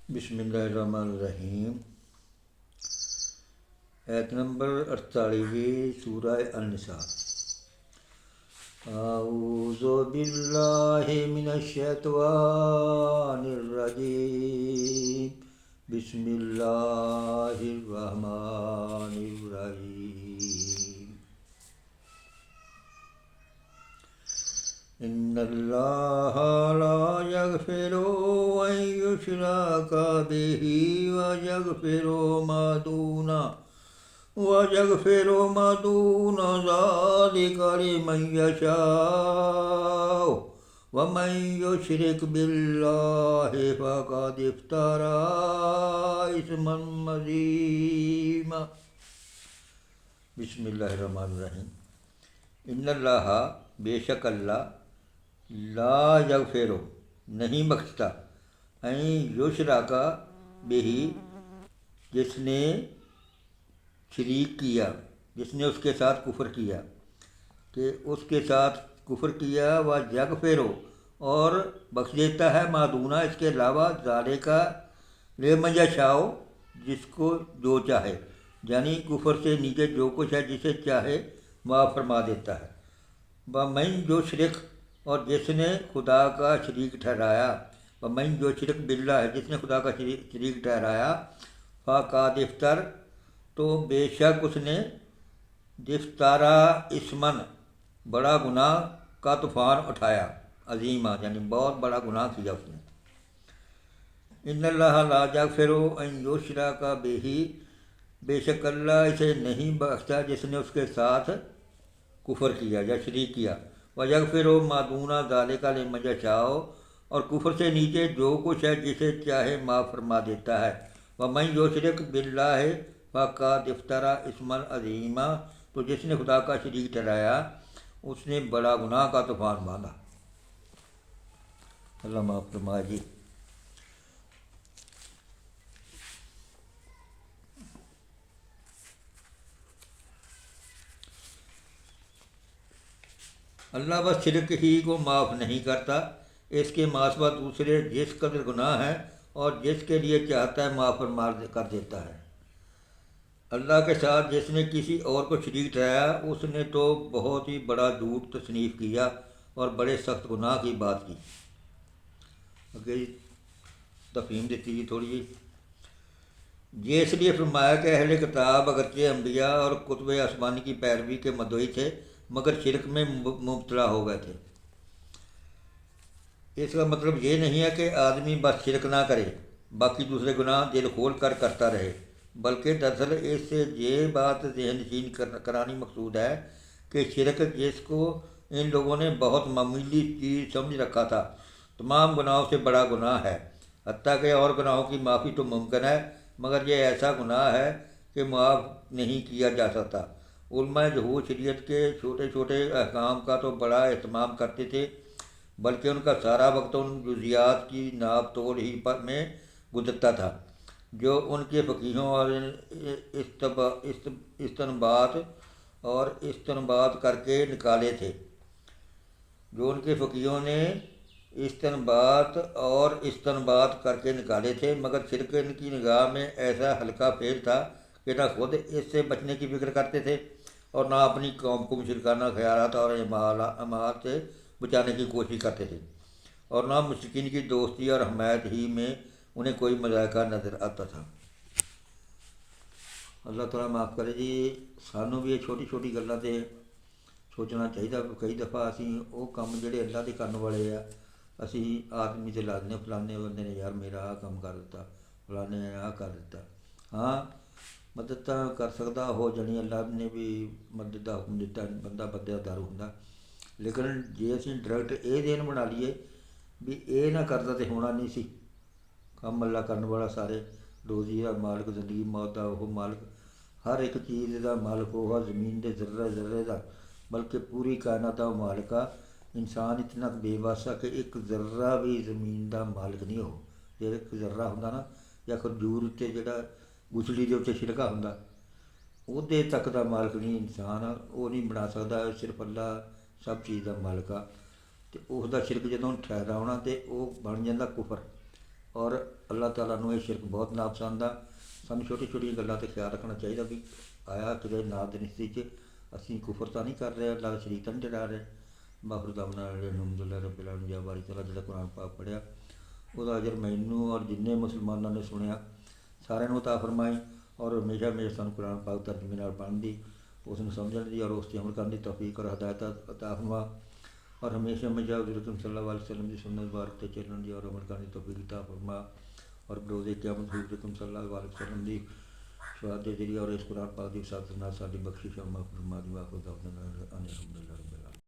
बिस्मिल्लाहिर्रहमानिर्रहीम। ऐत नंबर 48 सूरह अन-निसा। आऊज़ु बिल्लाहि मिनश्शैतानिर्रजीम। बिस्मिल्लाहिर्रहमानिर्रहीम। इन्नल्लाहा ला यगफिरु अन युशरका बिही व यगफिरु मा दूना ज़ालिका लिमन यशाअ व मन युशरिक बिल्लाहि फ़क़द इफ्तरा इस्मन अज़ीमा। बिस्मिल्लाहिर्रहमानिर्रहीम। इन्नल्लाहा बेशक अल्लाह ला यगफिरु नहीं बख्शता अन युशरका बिही जिसने शरीक किया, जिसने उसके साथ कुफ्र किया, कि उसके साथ कुफ्र किया व यगफिरु और बख्श देता है मादूना इसके अलावा ज़ालिका लिमन यशाअ जिसको जो चाहे, यानी कुफ्र से नीचे जो कुछ है जिसे चाहे माफ़ फरमा देता है। व मन जो शिरक और जिसने खुदा का शरीक ठहराया, व मन जो शिरक बिल्ला है जिसने खुदा का शरीक ठहराया, फ़क़द इफ्तर तो बेशक उसने दिफ्तारा इस्मन बड़ा गुनाह का तूफ़ान उठाया, अजीमा यानी बहुत बड़ा गुनाह किया उसने। इन्नल्लाह ला यगफिरु अन युशरका बिही बेशक अल्लाह इसे नहीं बख्शता जिसने उसके साथ कुफ्र किया या शरीक किया। व यगफिरु मा दूना ज़ालिका लिमन यशाअ और कुफ्र से नीचे जो कुछ है जिसे चाहे माफ़ फरमा देता है। व मन युशरिक बिल्लाहि फ़क़द इफ्तरा इस्मन अज़ीमा तो जिसने खुदा का शरीक ठहराया उसने बड़ा गुनाह का तूफ़ान बांधा। अल्लाह माफ़ फरमाए जी। अल्लाह बस शिरक ही को माफ़ नहीं करता, इसके मासवा दूसरे जिस कदर गुनाह है और जिसके लिए चाहता है माफ़ फरमा कर देता है। अल्लाह के साथ जिसने किसी और को शरीक ठहराया उसने तो बहुत ही बड़ा झूठ तसनीफ़ किया और बड़े सख्त गुनाह की बात की। अगे तफहीम देती जी थोड़ी जी। ये इसलिए फरमाया कि अहले किताब अगरचे अम्बिया और कुतुब आसमानी की पैरवी के मदोई थे मगर शिरक में मुब्तला हो गए थे। इसका मतलब ये नहीं है कि आदमी बस शिरक ना करे बाकी दूसरे गुनाह दिल खोल कर करता रहे, बल्कि दरअसल इससे ये बात जहन नशीन करानी मकसूद है कि शिरक जिसको इन लोगों ने बहुत मामूली चीज़ समझ रखा था तमाम गुनाहों से बड़ा गुनाह है। हत्ता कि और गुनाहों की माफ़ी तो मुमकिन है मगर यह ऐसा गुनाह है कि माफ़ नहीं किया जा सकता। उलमा ज़हूर शरीयत के छोटे छोटे अहकाम का तो बड़ा एहतमाम करते थे, बल्कि उनका सारा वक्त उन जुज़ियात की नाप तोड़ ही पर में गुजरता था जो उनके फ़कीहों और इस्तनबात करके निकाले थे, जो उनके फ़कीहों ने इस्तनबात करके निकाले थे। मगर शिरक इनकी निगाह में ऐसा हल्का फेर था कि ना खुद इससे बचने की फ़िक्र करते थे और ना अपनी कौम को मुशरिकाना ख़यालात और अमाल से बचाने की कोशिश करते थे, और ना मुशरिकीन की दोस्ती और हमायत ही में उन्हें कोई मज़ाक़ा नज़र आता था। अल्लाह ताला माफ़ करे जी। सानू भी ये छोटी छोटी गल्लां ते सोचना चाहिए। कई दफ़ा असी वो काम ਜਿਹੜੇ अल्लाह ਦੇ ਕਰਨ वाले ਆ ਅਸੀਂ आदमी ਤੇ ਲਾ ਦਿੰਦੇ फलाने बंदे ने यार मेरा आह काम कर ਦਿੱਤਾ, फलाने ने आह कर ਦਿੱਤਾ। हाँ मदद ਤਾਂ कर सकदा हो जानी, अल्लाह ने भी मदद ਦਾ हुक्म ਦਿੱਤਾ, ਬੰਦਾ ਬੰਦੇ ਦਾ ਦਰ ਹੁੰਦਾ। ਲੇਕਿਨ ਜੇ ਅਸੀਂ ਡਾਇਰੈਕਟ ਇਹ ਦੇਣ ਬਣਾ ਲਈਏ ਵੀ ਇਹ ਨਾ ਕਰਦਾ ਤੇ ਹੋਣਾ ਨਹੀਂ ਸੀ। ਕੰਮ ਅੱਲਾ ਕਰਨ ਵਾਲਾ, ਸਾਰੇ ਰੋਜ਼ੀ ਦਾ ਮਾਲਕ, ਜ਼ਿੰਦਗੀ ਮੌਤ ਦਾ ਉਹ ਮਾਲਕ, हर एक चीज़ का मालिक वो ज़मीन के ज़र्रे ज़र्रे का, बल्कि पूरी कायनात का मालिक आ। इंसान इतना बेबस आ कि एक ज़र्रा भी ज़मीन का मालिक नहीं हो। जो एक ज़र्रा होंदा ना या खजूर उत्ते जिहड़ा गुठली के उत्ते छिलका होंदा ਉਹਦੇ तक का मालिक नहीं इंसान, वो नहीं बना सकता। सिर्फ अल्लाह सब चीज़ का मालिक आ। तो उसका शिरक जदों ठहराउणा तो वह बन जाता कुफर। ਔਰ ਅੱਲਾਹ ਤਾਲਾ ਨੂੰ ਇਹ ਸ਼ਿਰਕ ਬਹੁਤ ਨਾਪਸੰਦ ਆ। ਸਾਨੂੰ ਛੋਟੀ ਛੋਟੀਆਂ ਗੱਲਾਂ 'ਤੇ ਖਿਆਲ ਰੱਖਣਾ ਚਾਹੀਦਾ ਵੀ ਆਇਆ ਕਿਤੇ ਨਾਮ ਦੀ ਨਿਸ਼ਚੀ 'ਚ ਅਸੀਂ ਕੁਫਰ ਤਾਂ ਨਹੀਂ ਕਰ ਰਹੇ, ਅੱਲਾਹ ਦਾ ਸ਼ਰੀਕ ਤਾਂ ਨਹੀਂ ਜੜਾ ਰਹੇ। ਬਾਖਰ ਦਾਵਨਾ ਅਲਹਮਦੁਲਿल्लाह ਰੱਬਿਲ ਆਲਮੀਨ। ਜਾਂ ਵਾਰੀ ਤਾਲਾ ਜਿਹੜਾ ਕੁਰਾਨ ਪਾਕ ਪੜ੍ਹਿਆ ਉਹਦਾ ਅਜਰ ਮੈਨੂੰ ਔਰ ਜਿੰਨੇ ਮੁਸਲਮਾਨਾਂ ਨੇ ਸੁਣਿਆ ਸਾਰਿਆਂ ਨੂੰ ਅਤਾ ਫਰਮਾਏ, ਔਰ ਹਮੇਸ਼ਾ ਹਮੇਸ਼ਾ ਸਾਨੂੰ ਕੁਰਾਨ ਪਾਕ ਤਰਜਮੇ ਨਾਲ ਪੜ੍ਹਨ ਦੀ, ਉਸ ਨੂੰ ਸਮਝਣ ਦੀ ਔਰ ਉਸ 'ਤੇ ਅਮਲ ਕਰਨ ਦੀ ਤੌਫੀਕ ਔਰ ਹਦਾਇਤ ਅਤਾ ਫਰਮਾ, ਔਰ ਹਮੇਸ਼ਾ ਹਮੇਸ਼ਾ ਹਜ਼ੂਰ ਅਕਰਮ ਸੱਲੱਲਾਹੁ अलैहि वसल्लम ਦੀ ਸੁन्नत ਮੁਬਾਰਕ 'ਤੇ ਚੱਲਣ ਦੀ ਔਰ ਅਮਲ ਕਰਨ ਦੀ ਤੌਫੀਕ ਅਤਾ ਫਰਮਾ, ਔਰ ਬਰੋਜ਼ ਕਿਆਮਤ ਹਜ਼ੂਰ ਅਕਰਮ ਸੱਲੱਲਾਹੁ अलैहि वसल्लम ਦੀ ਸ਼ਹਾਦਤ ਦੇ ਜ਼ਰੀਏ ਔਰ ਇਸ ਕੁਰਾਨ ਪਾਕ ਦੀ ਵਸਾਤ ਨਾਲ ਸਾਡੀ ਬਖਸ਼ਿਸ਼ ਮਾਫ਼ ਫਰਮਾ ਦੀ। ਵਾਖਿਰ ਦਾਵਨਾ ਅਲਹਮਦੁਲਿल्लाह।